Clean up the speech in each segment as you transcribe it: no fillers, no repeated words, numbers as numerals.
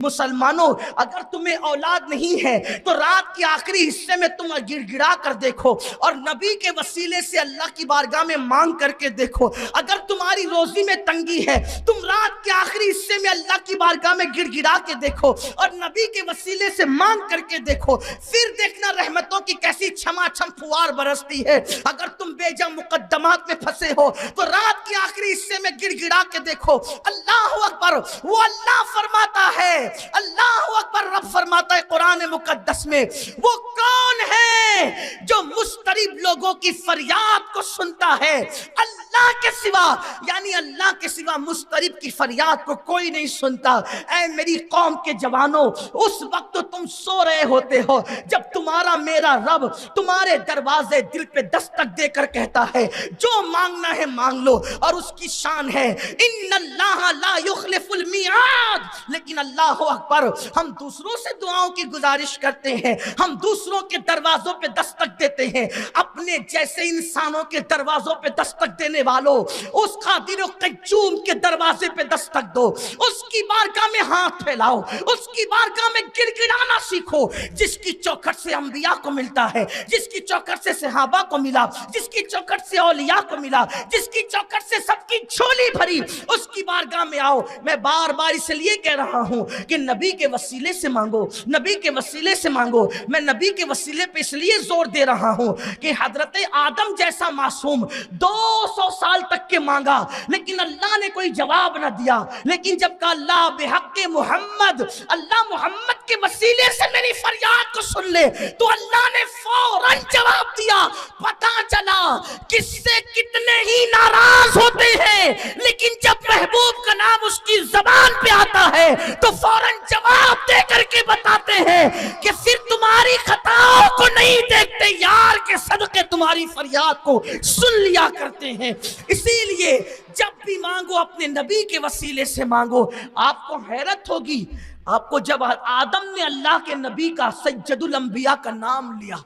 مسلمانوں اگر تمہیں اولاد نہیں ہے تو رات کے آخری حصے میں تم گڑ گڑا کر دیکھو اور نبی کے وسیلے سے اللہ کی بارگاہ میں مانگ کر کے دیکھو. اگر تمہاری روزی میں تنگی ہے تم رات کے آخری حصے میں اللہ کی بارگاہ میں گڑ گڑا کے دیکھو اور نبی کے وسیلے سے مانگ کر کے دیکھو, پھر دیکھنا رحمتوں کی کیسی چھما چھم فوار برستی ہے. اگر تم بے جا مقدمات میں پھنسے ہو تو رات کے آخری حصے میں گڑ گڑا کے دیکھو. اللہ اکبر, وہ اللہ فرماتا ہے, اللہ اکبر, رب فرماتا ہے قرآن مقدس میں, وہ کون ہے جو مضطرب لوگوں کی فریاد کو سنتا ہے اللہ کے سوا, یعنی اللہ کے سوا مضطرب کی فریاد کو کوئی نہیں سنتا. اے میری قوم کے جوانوں, اس وقت تو تم سو رہے ہوتے ہو جب تمہارا میرا رب تمہارے دروازے دل پہ دستک دے کر کہتا ہے جو مانگنا ہے مانگ لو, اور اس کی شان ہے ان اللہ لا یخلف المیعاد. لیکن اللہ اکبر, ہم دوسروں سے دعاؤں کی گزارش کرتے ہیں, ہم دوسروں کے دروازوں پہ دستک دیتے ہیں, اپنے جیسے انسانوں کے دروازوں پہ دستک دینے والوں اس قادر و قیوم کے دروازے پہ دستک دو, اس کی بارگاہ میں ہاتھ پھیلاؤ, اس کی بارگاہ میں گڑ گڑانا سیکھو. جس کی چوکھٹ سے انبیاء کو ملتا ہے, جس کی چوکھٹ سے صحابہ کو ملا, جس کی چوکھٹ سے اولیاء کو ملا, جس کی چوکھٹ سے سب کی جھولی بھری, اس کی بارگاہ میں آؤ. میں بار بار اس لیے کہہ رہا ہوں کہ نبی کے وسیلے سے مانگو, نبی کے وسیلے سے مانگو. میں نبی کے وسیلے پہ اس لیے زور دے رہا ہوں کہ حضرت آدم جیسا معصوم 200 سال تک کے مانگا لیکن اللہ نے کوئی جواب نہ دیا, لیکن جب کہا اللہ بحق محمد, اللہ محمد کے وسیلے سے میری فریاد کو سن لے, تو اللہ نے فوراً جواب دیا. پتہ چلا کس سے کتنے ہی ناراض ہوتے ہیں, لیکن جب محبوب کا نام اس کی زبان پہ آتا ہے تو فوراً جواب دے کر کے بتاتے ہیں کہ پھر تمہاری خطاؤں کو نہیں دیکھتے, یار کے صدقے تمہاری فریاد کو سن لیا کرتے ہیں. اسی لیے جب بھی مانگو اپنے نبی کے وسیلے سے مانگو. آپ کو حیرت ہوگی, آپ کو جب آدم نے اللہ کے نبی کا سید الانبیاء کا نام لیا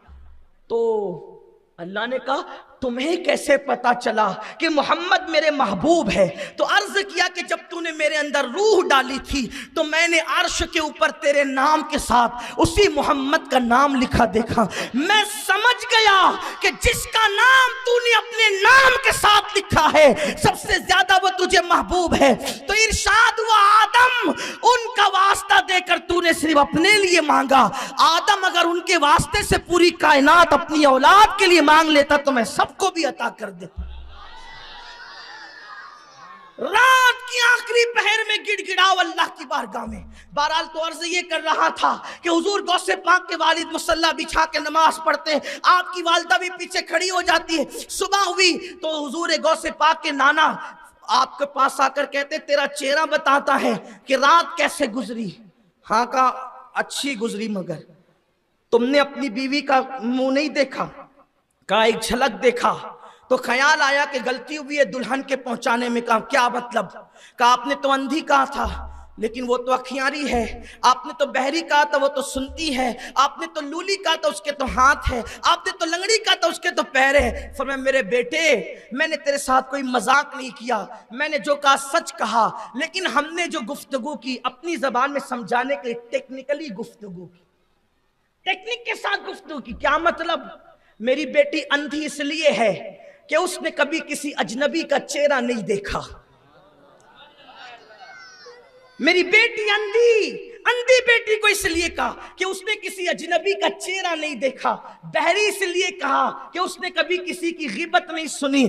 تو اللہ نے کہا تمہیں کیسے پتا چلا کہ محمد میرے محبوب ہے؟ تو عرض کیا کہ جب تو نے میرے اندر روح ڈالی تھی تو میں نے عرش کے اوپر تیرے نام کے ساتھ اسی محمد کا نام لکھا دیکھا. میں سمجھ گیا کہ جس کا نام تو نے اپنے نام کے ساتھ لکھا ہے سب سے زیادہ وہ تجھے محبوب ہے. تو ارشاد ہوا آدم ان کا واسطہ دے کر تو نے صرف اپنے لیے مانگا. آدم اگر ان کے واسطے سے پوری کائنات اپنی اولاد کے لیے مانگ لیتا تو میں سب کو بھی عطا کر دے. رات کی آخری پہر میں گڑ گڑاؤ اللہ کی بارگاہ میں. بہرحال تو عرض یہ کر رہا تھا کہ حضور غوث پاک کے والد مصلی بچھا کے نماز پڑھتے ہیں, آپ کی والدہ بھی پیچھے کھڑی ہو جاتی ہے. صبح ہوئی تو حضور غوث پاک کے نانا آپ کے پاس آ کر کہتے تیرا چہرہ بتاتا ہے کہ رات کیسے گزری. ہاں کہا اچھی گزری, مگر تم نے اپنی بیوی کا منہ نہیں دیکھا؟ کہا ایک جھلک دیکھا. تو خیال آیا کہ غلطی ہوئی ہے دلہن کے پہنچانے میں. کہا کیا مطلب؟ کہا آپ نے تو اندھی کہا تھا لیکن وہ تو اکھیاری ہے, آپ نے تو بہری کہا تھا وہ تو سنتی ہے, آپ نے تو لولی کہا تھا اس کے تو ہاتھ ہے, آپ نے تو لنگڑی کہا تھا اس کے تو پیر ہے. فرمایا میرے بیٹے میں نے تیرے ساتھ کوئی مذاق نہیں کیا, میں نے جو کہا سچ کہا, لیکن ہم نے جو گفتگو کی اپنی زبان میں سمجھانے کے لیے ٹیکنیکلی گفتگو کی, ٹیکنیک کے ساتھ گفتگو کی. کیا مطلب؟ میری بیٹی اندھی اس لیے ہے کہ اس نے کبھی کسی اجنبی کا چہرہ نہیں دیکھا. میری بیٹی اندھی بیٹی کو اس لیے کہا کہ اس نے کسی اجنبی کا چہرہ نہیں دیکھا. بہری اس لیے کہا کہ اس نے کبھی کسی کی غیبت نہیں سنی.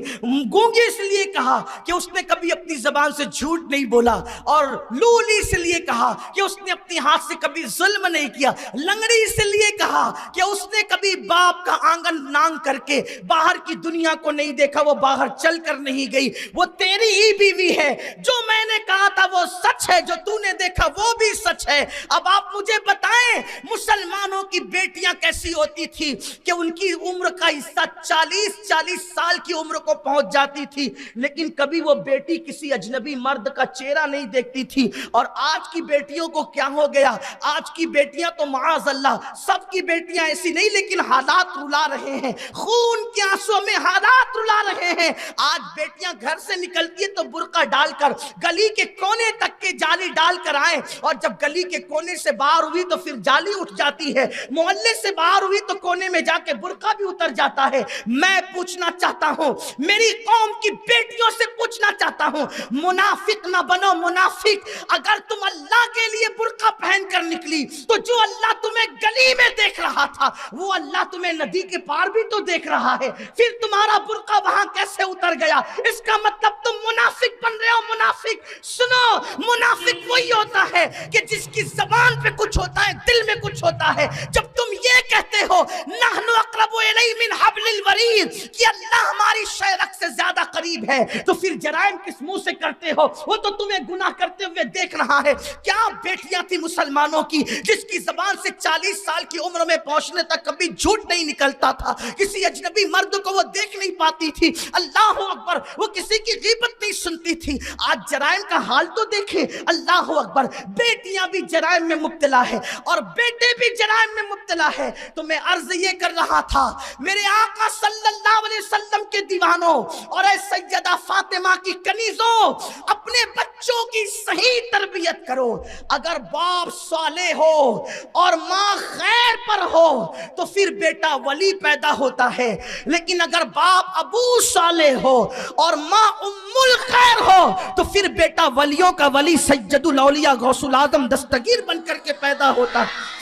گونگی اس لیے کہا کہ اس نے کبھی اپنی زبان سے جھوٹ نہیں بولا. اور لولی اس لیے کہا کہ اس نے اپنے ہاتھ سے کبھی ظلم نہیں کیا. لنگڑی اس لیے کہا کہ اس نے کبھی باپ کا آنگن نانگ کر کے باہر کی دنیا کو نہیں دیکھا, وہ باہر چل کر نہیں گئی. وہ تیری ہی بیوی ہے, جو میں نے کہا تھا وہ سچ ہے, جو تو نے دیکھا وہ بھی سچ ہے. اب آپ مجھے بتائیں مسلمانوں کی بیٹیاں کیسی ہوتی تھی کہ ان کی عمر کا حصہ 40 سال کی عمر کو پہنچ جاتی تھی، لیکن کبھی وہ بیٹی کسی اجنبی مرد کا چہرہ نہیں دیکھتی تھی۔ اور آج کی بیٹیوں کو کیا ہو گیا؟ آج کی بیٹیاں تو معاذ اللہ، سب کی بیٹیاں ایسی نہیں لیکن حالات رلا رہے ہیں، خون کے آنسوں میں حالات رلا رہے ہیں۔ آج بیٹیاں گھر سے نکلتی ہے تو برقع ڈال کر گلی کے کونے تک کے جالی ڈال کر آئیں، اور جب گلی کے کونے سے باہر ہوئی تو پھر جالی اٹھ جاتی ہے، محلے سے باہر ہوئی تو کونے میں جا کے برقع بھی اتر جاتا ہے۔ میں پوچھنا چاہتا ہوں، میری قوم کی بیٹیوں سے پوچھنا چاہتا ہوں، منافق نہ بنو منافق۔ اگر تم اللہ کے لیے برقع پہن کر نکلی تو جو اللہ تمہیں گلی میں دیکھ رہا تھا وہ اللہ تمہیں ندی کے پار بھی تو دیکھ رہا ہے، پھر تمہارا برقع وہاں کیسے اتر گیا؟ اس کا مطلب تم منافق بن رہے ہو۔ منافق سنو، منافق وہی ہوتا ہے کہ جس کی زبان پہ کچھ ہوتا ہے دل میں کچھ ہوتا ہے۔ جب تم یہ کہتے ہو نحن اقرب الیہ من حبل الورید کہ اللہ ہماری شہرک سے زیادہ قریب ہے، تو پھر جرائم کس منہ سے کرتے ہو؟ وہ تو تمہیں گناہ کرتے ہوئے دیکھ رہا ہے۔ کیا بیٹیاں تھی مسلمانوں کی جس کی زبان سے 40 سال کی عمر میں پہنچنے تک کبھی جھوٹ نہیں نکلتا تھا، کسی اجنبی مرد کو وہ دیکھ نہیں پاتی تھی، اللہ اکبر، وہ کسی کی غیبت نہیں سنتی تھی۔ آج جرائم کا حال تو دیکھیں، اللہ اکبر، بیٹیاں بھی جرائم میں مبتلا ہے اور بیٹے بھی جرائم میں مبتلا ہے۔ تو میں عرض یہ کر رہا تھا، میرے آقا صلی اللہ علیہ وسلم کے دیوانوں اور اے سیدہ فاطمہ کی کنیزوں، اپنے بچوں کی صحیح تربیت کرو۔ اگر باپ صالح ہو اور ماں خیر پر ہو تو پھر بیٹا ولی پیدا ہوتا ہے، لیکن اگر باپ ابو صالح ہو اور ماں ام الخیر ہو تو پھر بیٹا ولیوں کا ولی سید الاولیاء غوث العظم دستگیر بن کر کے پیدا ہوتا ہے۔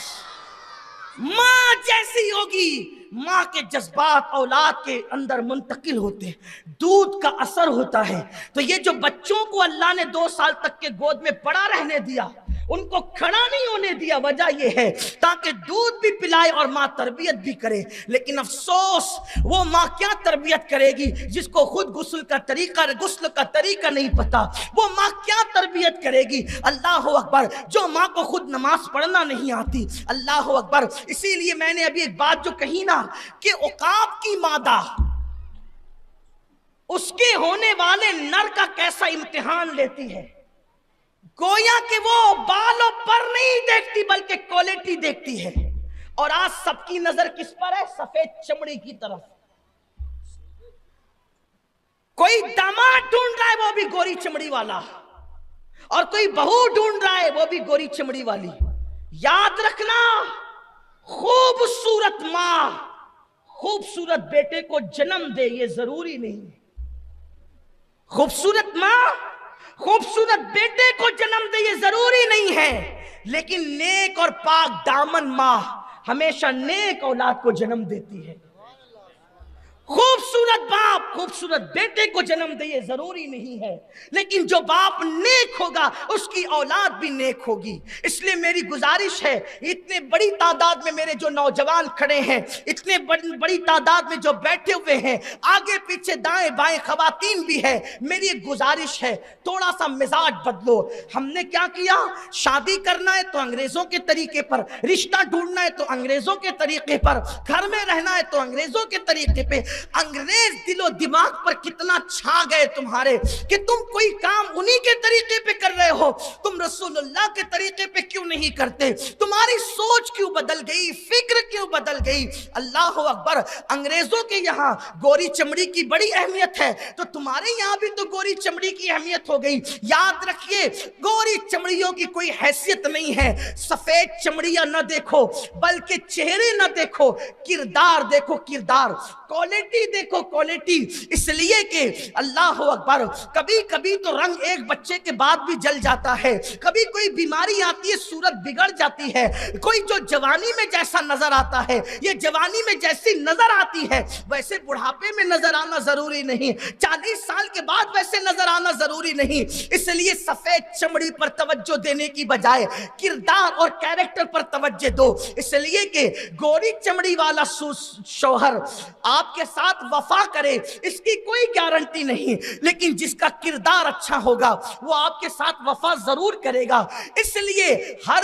ماں جیسی ہوگی، ماں کے جذبات اولاد کے اندر منتقل ہوتے ہیں، دودھ کا اثر ہوتا ہے۔ تو یہ جو بچوں کو اللہ نے 2 سال تک کے گود میں پڑا رہنے دیا، ان کو کھڑا نہیں ہونے دیا، وجہ یہ ہے تاکہ دودھ بھی پلائے اور ماں تربیت بھی کرے۔ لیکن افسوس، وہ ماں کیا تربیت کرے گی جس کو خود غسل کا طریقہ نہیں پتا؟ وہ ماں کیا تربیت کرے گی؟ اللہ اکبر، جو ماں کو خود نماز پڑھنا نہیں آتی، اللہ اکبر۔ اسی لیے میں نے ابھی ایک بات جو کہی نا کہ عقاب کی مادہ اس کے ہونے والے نر کا کیسا امتحان لیتی ہے، گویا کہ وہ بالوں پر نہیں دیکھتی بلکہ کوالٹی دیکھتی ہے۔ اور آج سب کی نظر کس پر ہے؟ سفید چمڑی کی طرف۔ کوئی داماد ڈھونڈ رہا ہے وہ بھی گوری چمڑی والا، اور کوئی بہو ڈھونڈ رہا ہے وہ بھی گوری چمڑی والی۔ یاد رکھنا، خوبصورت ماں خوبصورت بیٹے کو جنم دے یہ ضروری نہیں۔ خوبصورت ماں خوبصورت بیٹے کو جنم دے یہ ضروری نہیں ہے، لیکن نیک اور پاک دامن ماں ہمیشہ نیک اولاد کو جنم دیتی ہے۔ خوبصورت باپ خوبصورت بیٹے کو جنم دے یہ ضروری نہیں ہے، لیکن جو باپ نیک ہوگا اس کی اولاد بھی نیک ہوگی۔ اس لیے میری گزارش ہے، اتنے بڑی تعداد میں میرے جو نوجوان کھڑے ہیں، اتنے بڑی تعداد میں جو بیٹھے ہوئے ہیں، آگے پیچھے دائیں بائیں خواتین بھی ہے، میری ایک گزارش ہے، تھوڑا سا مزاج بدلو۔ ہم نے کیا کیا؟ شادی کرنا ہے تو انگریزوں کے طریقے پر، رشتہ ڈھونڈنا ہے تو انگریزوں کے طریقے پر، گھر میں رہنا ہے تو انگریزوں کے طریقے پہ۔ انگریز دل و دماغ پر کتنا چھا گئے تمہارے کہ تم کوئی کام انہی کے طریقے پہ کر رہے ہو، تم رسول اللہ کے طریقے پہ کیوں نہیں کرتے؟ تمہاری سوچ کیوں بدل گئی؟ فکر کیوں بدل گئی؟ اللہ اکبر۔ انگریزوں کے یہاں گوری چمڑی کی بڑی اہمیت ہے تو تمہارے یہاں بھی تو گوری چمڑی کی اہمیت ہو گئی۔ یاد رکھیے، گوری چمڑیوں کی کوئی حیثیت نہیں ہے۔ سفید چمڑیاں نہ دیکھو بلکہ چہرے نہ دیکھو، کردار دیکھو، کردار، کوالٹی دیکھو، کوالٹی۔ اس لیے کہ اللہ اکبر، کبھی کبھی تو رنگ ایک بچے کے بعد بھی جل جاتا ہے، کبھی کوئی بیماری آتی ہے، صورت بگڑ جاتی ہے۔ کوئی جو جوانی میں جیسا نظر آتا ہے، یہ جوانی میں جیسی نظر آتی ہے ویسے بڑھاپے میں نظر آنا ضروری نہیں، 40 سال کے بعد ویسے نظر آنا ضروری نہیں۔ اس لیے سفید چمڑی پر توجہ دینے کی بجائے کردار اور کیریکٹر پر توجہ دو۔ اس لیے کہ گوری چمڑی والا شوہر آپ کے ساتھ وفا کرے اس کی کوئی گارنٹی نہیں، لیکن جس کا کردار اچھا ہوگا وہ آپ کے ساتھ وفا ضرور کرے گا۔ اس لیے ہر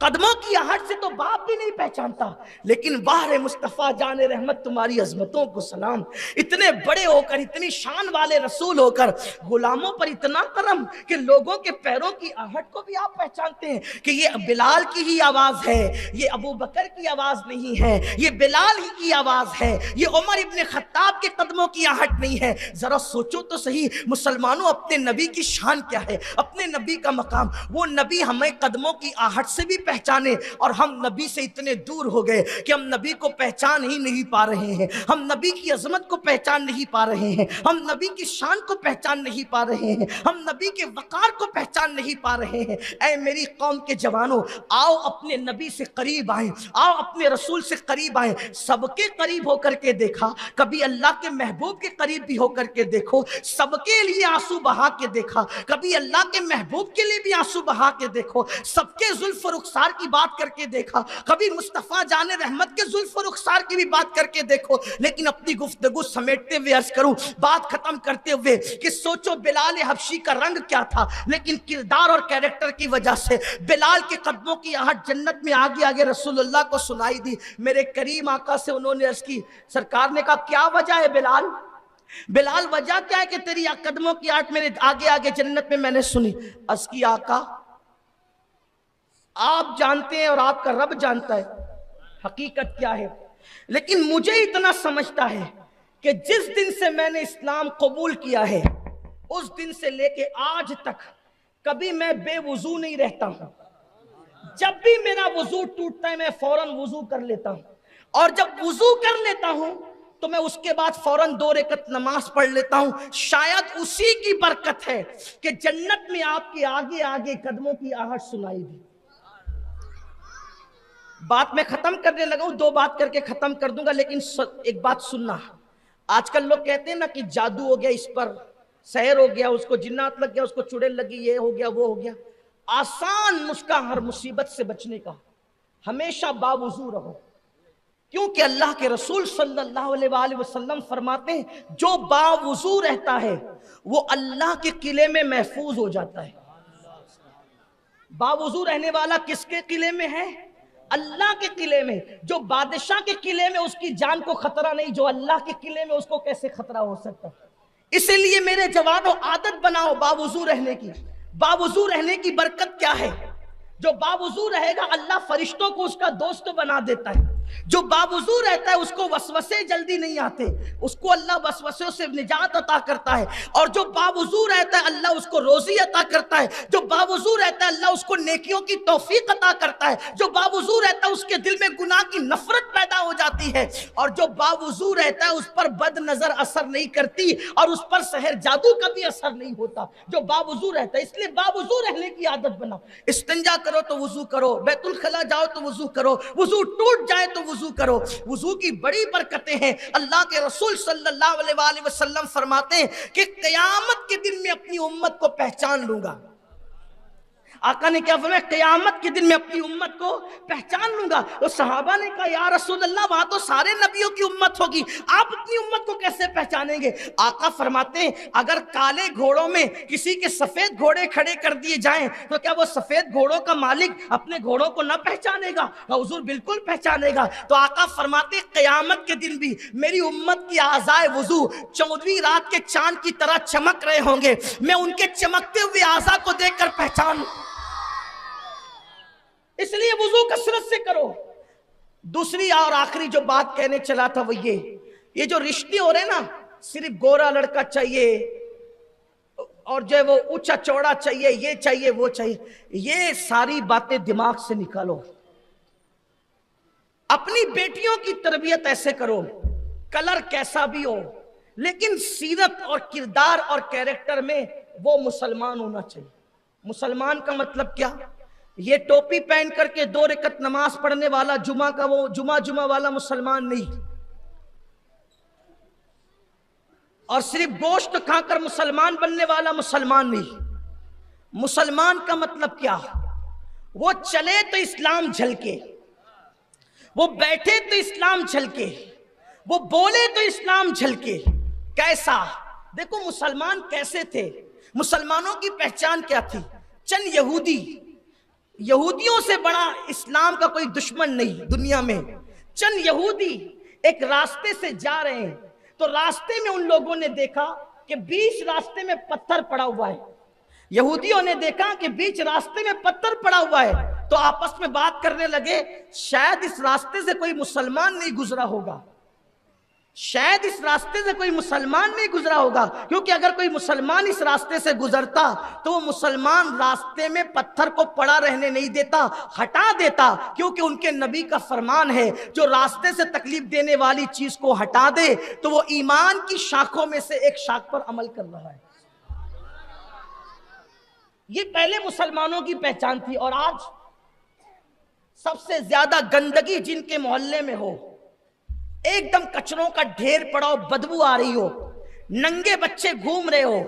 قدموں کی آہٹ سے تو باپ بھی نہیں پہچانتا، لیکن باہر مصطفیٰ جان رحمت تمہاری عظمتوں کو سلام، اتنے بڑے ہو کر، اتنی شان والے رسول ہو کر، غلاموں پر اتنا کرم کہ لوگوں کے پیروں کی آہٹ کو بھی آپ پہچانتے ہیں کہ یہ بلال کی ہی آواز ہے، یہ ابو بکر کی آواز نہیں ہے، یہ بلال ہی کی آواز ہے، یہ عمر ابن خطاب کے قدموں کی آہٹ نہیں ہے۔ ذرا سوچو تو صحیح مسلمانوں، اپنے نبی کی شان کیا ہے، اپنے نبی کا مقام۔ وہ نبی ہمیں قدموں کی آہٹ سے بھی پہچانے، اور ہم نبی سے اتنے دور ہو گئے کہ ہم نبی کو پہچان ہی نہیں پا رہے ہیں، ہم نبی کی عظمت کو پہچان نہیں پا رہے ہیں، ہم نبی کی شان کو پہچان نہیں پا رہے ہیں، ہم نبی کے وقار کو پہچان نہیں پا رہے ہیں۔ اے میری قوم کے جوانوں، آؤ اپنے نبی سے قریب آئیں، آؤ اپنے رسول سے قریب آئیں۔ سب کے قریب ہو کر کے دیکھا، کبھی اللہ کے محبوب کے قریب بھی ہو کر کے دیکھو، سب کے لیے آنسو بہا کے دیکھا، کبھی اللہ کے محبوب کے لیے بھی آنسو بہا کے دیکھو، سب کے زلف و رخسار کی بات کر کے دیکھا، کبھی مصطفیٰ جان رحمت کے زلف و رخسار کی بھی بات کر کے دیکھو۔ لیکن اپنی گفتگو سمیٹتے ہوئے عرض کروں، بات ختم کرتے ہوئے، کہ سوچو بلال حبشی کا رنگ کیا تھا، لیکن کردار اور کیریکٹر کی وجہ سے بلال کے قدموں کی آہٹ جنت میں آگے آگے رسول اللہ کو سنائی دی۔ میرے کریم آقا سے انہوں نے عرض کی، سرکار نے کہا کیا وجہ ہے بلال؟ بلال وجہ کیا ہے کہ تیری قدموں کی آہٹ میرے آگے آگے جنت میں میں نے سنی؟ عرض کی آقا آپ جانتے ہیں اور آپ کا رب جانتا ہے حقیقت کیا ہے، لیکن مجھے اتنا سمجھتا ہے کہ جس دن سے میں نے اسلام قبول کیا ہے اس دن سے لے کے آج تک کبھی میں بے وضو نہیں رہتا ہوں۔ جب بھی میرا وضو ٹوٹتا ہے میں فوراً وضو کر لیتا ہوں، اور جب وضو کر لیتا ہوں تو میں اس کے بعد فوراً 2 رکعت نماز پڑھ لیتا ہوں۔ شاید اسی کی برکت ہے کہ جنت میں آپ کے آگے آگے قدموں کی آہٹ سنائی دی۔ بات میں ختم کرنے لگا ہوں، 2 بات کر کے ختم کر دوں گا، لیکن ایک بات سننا۔ آج کل لوگ کہتے ہیں نا کہ جادو ہو گیا، اس پر سحر ہو گیا، اس کو جنات لگ گیا، اس کو چڑیل لگی، یہ ہو گیا وہ ہو گیا۔ آسان نسخہ ہر مصیبت سے بچنے کا، ہمیشہ باوضو رہو، کیونکہ اللہ کے رسول صلی اللہ علیہ وآلہ وسلم فرماتے ہیں جو باوضو رہتا ہے وہ اللہ کے قلعے میں محفوظ ہو جاتا ہے۔ باوضو رہنے والا کس کے قلعے میں ہے؟ اللہ کے قلعے میں۔ جو بادشاہ کے قلعے میں اس کی جان کو خطرہ نہیں، جو اللہ کے قلعے میں اس کو کیسے خطرہ ہو سکتا؟ اسی لیے میرے جوانوں عادت بناؤ باوضو رہنے کی۔ باوضو رہنے کی برکت کیا ہے؟ جو باوضو رہے گا اللہ فرشتوں کو اس کا دوست بنا دیتا ہے۔ جو باوضو رہتا ہے اس کو وسوسے جلدی نہیں آتے، اس کو اللہ وسوسوں سے نجات عطا کرتا ہے۔ اور جو باوضو رہتا ہے اللہ اس کو روزی عطا کرتا ہے۔ جو باوضو رہتا ہے اللہ اس کو نیکیوں کی توفیق عطا کرتا ہے۔ جو باوضو رہتا ہے اس کے دل میں گناہ کی نفرت پیدا ہو جاتی ہے، اور جو باوضو رہتا ہے اس پر بد نظر اثر نہیں کرتی، اور اس پر سحر جادو کا بھی اثر نہیں ہوتا، جو باوضو رہتا ہے۔ اس لیے باوضو رہنے کی عادت بناؤ۔ استنجا کرو تو وضو کرو، بیت الخلا جاؤ تو وضو کرو، وضو ٹوٹ جائے تو وضو کرو۔ وضو کی بڑی برکتیں ہیں۔ اللہ کے رسول صلی اللہ علیہ وآلہ وسلم فرماتے ہیں کہ قیامت کے دن میں اپنی امت کو پہچان لوں گا۔ آقا نے کیا فرمایا؟ قیامت کے دن میں اپنی امت کو پہچان لوں گا۔ تو صحابہ نے کہا یا رسول اللہ وہاں تو سارے نبیوں کی امت ہوگی، آپ اپنی امت کو کیسے پہچانیں گے؟ آقا فرماتے ہیں اگر کالے گھوڑوں میں کسی کے سفید گھوڑے کھڑے کر دیے جائیں تو کیا وہ سفید گھوڑوں کا مالک اپنے گھوڑوں کو نہ پہچانے گا؟ حضور بالکل پہچانے گا۔ تو آقا فرماتے ہیں قیامت کے دن بھی میری امت کی اعضائے وضو 14ویں رات کے چاند کی طرح چمک رہے ہوں گے، میں ان کے چمکتے ہوئے اعضاء کو دیکھ کر پہچان۔ اس لیے وضو کثرت سے کرو۔ دوسری اور آخری جو بات کہنے چلا تھا وہ یہ جو رشتے ہو رہے نا، صرف گورا لڑکا چاہیے اور جو ہے وہ اونچا چوڑا چاہیے، یہ چاہیے وہ چاہیے، یہ ساری باتیں دماغ سے نکالو۔ اپنی بیٹیوں کی تربیت ایسے کرو، کلر کیسا بھی ہو لیکن سیرت اور کردار اور کیریکٹر میں وہ مسلمان ہونا چاہیے۔ مسلمان کا مطلب کیا؟ یہ ٹوپی پہن کر کے 2 رکعت نماز پڑھنے والا جمعہ کا وہ جمعہ والا مسلمان نہیں، اور صرف گوشت کھا کر مسلمان بننے والا مسلمان نہیں۔ مسلمان کا مطلب کیا؟ وہ چلے تو اسلام جھلکے، وہ بیٹھے تو اسلام جھلکے، وہ بولے تو اسلام جھلکے۔ کیسا؟ دیکھو مسلمان کیسے تھے، مسلمانوں کی پہچان کیا تھی؟ چند یہودی یہودیوں سے بڑا اسلام کا کوئی دشمن نہیں دنیا میں. چند یہودی ایک راستے سے جا رہے ہیں تو راستے میں ان لوگوں نے دیکھا کہ بیچ راستے میں پتھر پڑا ہوا ہے. یہودیوں نے دیکھا کہ بیچ راستے میں پتھر پڑا ہوا ہے تو آپس میں بات کرنے لگے شاید اس راستے سے کوئی مسلمان نہیں گزرا ہوگا, شاید اس راستے سے کوئی مسلمان نہیں گزرا ہوگا, کیونکہ اگر کوئی مسلمان اس راستے سے گزرتا تو وہ مسلمان راستے میں پتھر کو پڑا رہنے نہیں دیتا, ہٹا دیتا, کیونکہ ان کے نبی کا فرمان ہے جو راستے سے تکلیف دینے والی چیز کو ہٹا دے تو وہ ایمان کی شاخوں میں سے ایک شاخ پر عمل کر رہا ہے. یہ پہلے مسلمانوں کی پہچان تھی. اور آج سب سے زیادہ گندگی جن کے محلے میں ہو, ایک دم کچروں کا ڈھیر پڑا ہو, بدبو آ رہی ہو, ننگے بچے گھوم رہے ہو,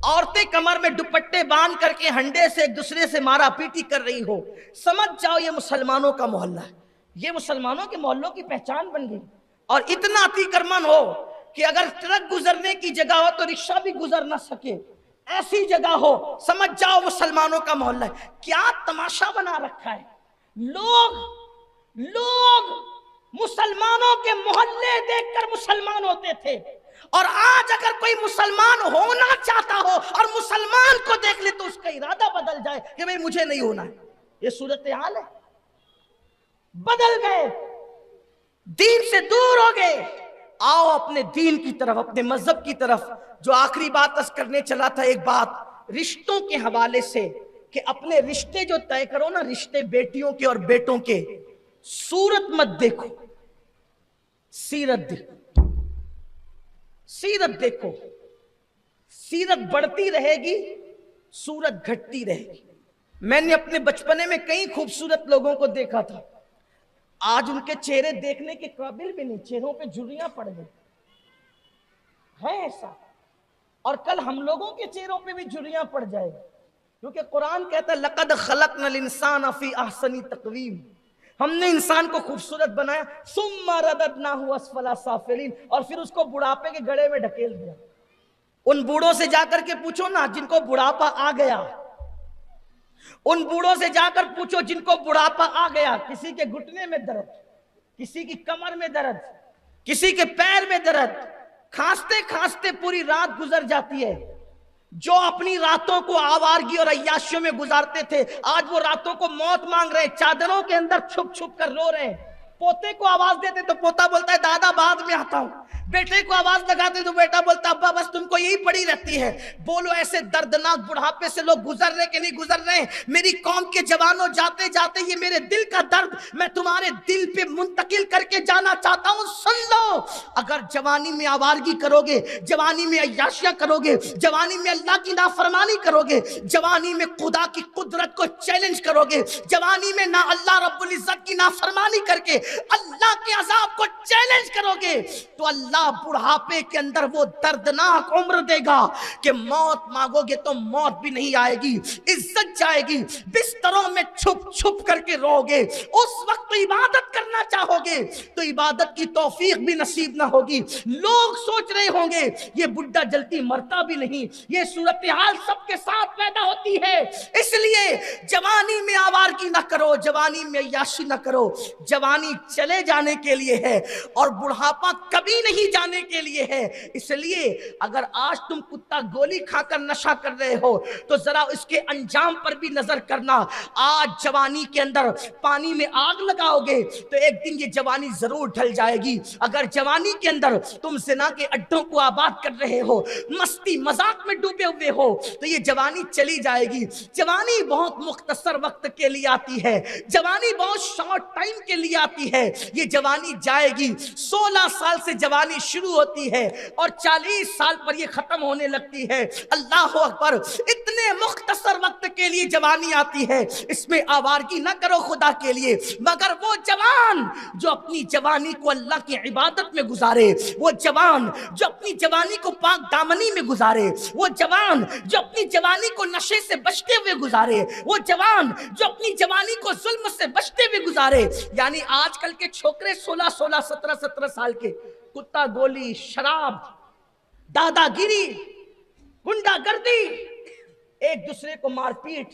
عورتیں کمر میں دوپٹے باندھ کر کے ہنڈے سے ایک دوسرے سے مارا پیٹی کر رہی ہو, سمجھ جاؤ یہ مسلمانوں کا محلہ ہے. یہ مسلمانوں کے محلوں کی پہچان بن گئی. اور اتنا عتی کرمن ہو کہ اگر ٹرک گزرنے کی جگہ ہو تو رکشہ بھی گزر نہ سکے, ایسی جگہ ہو, سمجھ جاؤ مسلمانوں کا محلہ ہے. کیا تماشا بنا رکھا ہے. لوگ مسلمانوں کے محلے دیکھ کر مسلمان ہوتے تھے, اور آج اگر کوئی مسلمان ہونا چاہتا ہو اور مسلمان کو دیکھ لے تو اس کا ارادہ بدل جائے کہ بھئی مجھے نہیں ہونا ہے. یہ صورتحال ہے. بدل گئے, دین سے دور ہو گئے. آؤ اپنے دین کی طرف, اپنے مذہب کی طرف. جو آخری بات عرض کرنے چلا تھا, ایک بات رشتوں کے حوالے سے, کہ اپنے رشتے جو طے کرو نا, رشتے بیٹیوں کے اور بیٹوں کے, صورت مت دیکھو, سیرت دیکھو. سیرت دیکھو, سیرت بڑھتی رہے گی, صورت گھٹتی رہے گی. میں نے اپنے بچپنے میں کئی خوبصورت لوگوں کو دیکھا تھا, آج ان کے چہرے دیکھنے کے قابل بھی نہیں, چہروں پہ جھریاں پڑ گئی ہے ایسا. اور کل ہم لوگوں کے چہروں پہ بھی جھریاں پڑ جائے گی, کیونکہ قرآن کہتا ہے لَقَدْ خَلَقْنَا الْإِنسَانَ فِي أَحْسَنِ تَقْوِيمٍ, ہم نے انسان کو خوبصورت بنایا. ثُمَّ رَدَدْنَاهُ أَسْفَلَ سَافِلِينَ, اور پھر اس کو بڑھاپے کے گڑھے میں ڈھکیل دیا. ان بوڑھوں سے جا کر کے پوچھو نا جن کو بڑھاپا آ گیا, ان بوڑھوں سے جا کر پوچھو جن کو بڑھاپا آ گیا, کسی کے گھٹنے میں درد, کسی کی کمر میں درد, کسی کے پیر میں درد, کھانستے کھانستے پوری رات گزر جاتی ہے. جو اپنی راتوں کو آوارگی اور عیاشیوں میں گزارتے تھے, آج وہ راتوں کو موت مانگ رہے, چادروں کے اندر چھپ چھپ کر رو رہے ہیں. پوتے کو آواز دیتے تو پوتا بولتا ہے دادا بعد میں آتا ہوں, بیٹے کو آواز لگاتے تو بیٹا بولتا ابا بس تم کو یہی پڑی رہتی ہے. بولو ایسے دردناک بڑھاپے سے لوگ گزر رہے کہ نہیں گزر رہے؟ میری قوم کے جوانوں, جاتے جاتے یہ میرے دل کا درد میں تمہارے دل پہ منتقل کر کے جانا چاہتا ہوں, سن لو. اگر جوانی میں آوارگی کرو گے, جوانی میں عیاشیاں کرو گے, جوانی میں اللہ کی نافرمانی کرو گے, جوانی میں خدا کی قدرت کو چیلنج کرو گے, جوانی میں نہ اللہ رب العزت کی نافرمانی کر کے اللہ کے عذاب کو چیلنج کرو گے, تو اللہ بڑھاپے کے اندر وہ دردناک عمر دے گا کہ موت مانگو گے تو موت بھی نہیں آئے گی, عزت جائے گی. بستروں میں چھپ چھپ کر کے رو گے, اس وقت عبادت کرنا چاہو گے تو عبادت کی توفیق بھی نصیب نہ ہوگی. لوگ سوچ رہے ہوں گے یہ بڈھا جلدی مرتا بھی نہیں. یہ صورتحال سب کے ساتھ پیدا ہوتی ہے. اس لیے جوانی میں آوارگی نہ کرو, جوانی میں عیاشی نہ کرو. جوانی چلے جانے کے لیے ہے اور بڑھاپا کبھی نہیں جانے کے لیے ہے. اس لیے اگر آج تم کتا گولی کھا کر نشہ کر رہے ہو تو ذرا اس کے انجام پر بھی نظر کرنا. آج جوانی کے اندر پانی میں آگ لگاؤ گے تو ایک دن یہ جوانی ضرور ڈھل جائے گی. اگر جوانی کے اندر تم زنا کے اڈوں کو آباد کر رہے ہو, مستی مذاق میں ڈوبے ہوئے ہو تو یہ جوانی چلی جائے گی. جوانی بہت مختصر وقت کے لیے آتی ہے, جوانی بہت شارٹ ٹائم کے لیے آتی ہے. یہ جوانی جائے گی. 16 سال سے جوانی شروع ہوتی ہے اور 40 سال پر یہ ختم ہونے لگتی ہے. اللہ اکبر, اتنے مختصر وقت کے لیے جوانی آتی ہے. اس میں آوارگی نہ کرو خدا کے لیے, مگر وہ جوان جو اپنی جوانی کو اللہ کی عبادت میں گزارے, وہ جوان جو اپنی جوانی کو پاک دامنی میں گزارے, وہ جوان جو اپنی جوانی کو نشے سے بچتے ہوئے گزارے, وہ جوان جو اپنی جوانی کو ظلم سے بچتے ہوئے گزارے. یعنی آج کل کے چھوکرے 16 17 سال کے کتا گولی, شراب, دادا گیری, گنڈا گردی, ایک دوسرے کو مار پیٹ,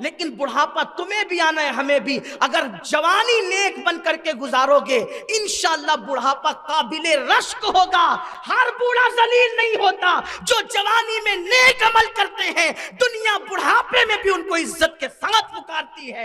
لیکن بڑھاپا تمہیں بھی آنا ہے ہمیں بھی. اگر جوانی نیک بن کر کے گزارو گے انشاءاللہ بڑھاپا قابل رشک ہوگا. ہر بوڑھا ذلیل نہیں ہوتا. جو جوانی میں نیک عمل کرتے ہیں دنیا بڑھاپے میں بھی ان کو عزت کے ساتھ پکارتی ہے.